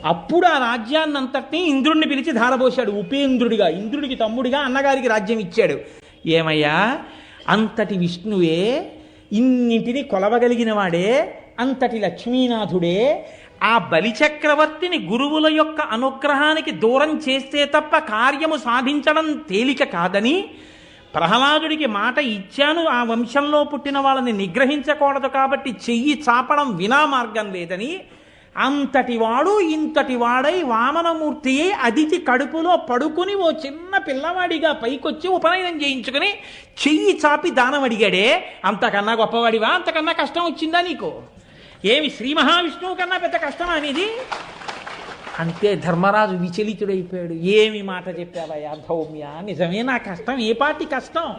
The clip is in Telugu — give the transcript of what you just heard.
అప్పుడు ఆ రాజ్యాన్నంతటినీ ఇంద్రుడిని పిలిచి ధారపోశాడు ఉపేంద్రుడిగా, ఇంద్రుడికి తమ్ముడిగా అన్నగారికి రాజ్యం ఇచ్చాడు. ఏమయ్యా, అంతటి విష్ణువే, ఇన్నింటిని కొలవగలిగిన వాడే, అంతటి లక్ష్మీనాథుడే ఆ బలిచక్రవర్తిని గురువుల యొక్క అనుగ్రహానికి దూరం చేస్తే తప్ప కార్యము సాధించడం తేలిక కాదని, ప్రహ్లాదుడికి మాట ఇచ్చాను ఆ వంశంలో పుట్టిన వాళ్ళని నిగ్రహించకూడదు కాబట్టి చెయ్యి చాపడం వినా మార్గం లేదని, అంతటి వాడు ఇంతటి వాడై వామనమూర్తి అదితి కడుపులో పడుకుని ఓ చిన్న పిల్లవాడిగా పైకొచ్చి ఉపనయనం చేయించుకుని చెయ్యి చాపి దానం అడిగాడే, అంతకన్నా గొప్పవాడివా? అంతకన్నా కష్టం వచ్చిందా నీకు? ఏమి శ్రీ మహావిష్ణువు కన్నా పెద్ద కష్టమా అనేది? అంతే ధర్మరాజు విచలితుడైపోయాడు. ఏమి మాట చెప్పావయ్యా ధౌమ్య, నిజమే నా కష్టం, ఏ పాటి కష్టం?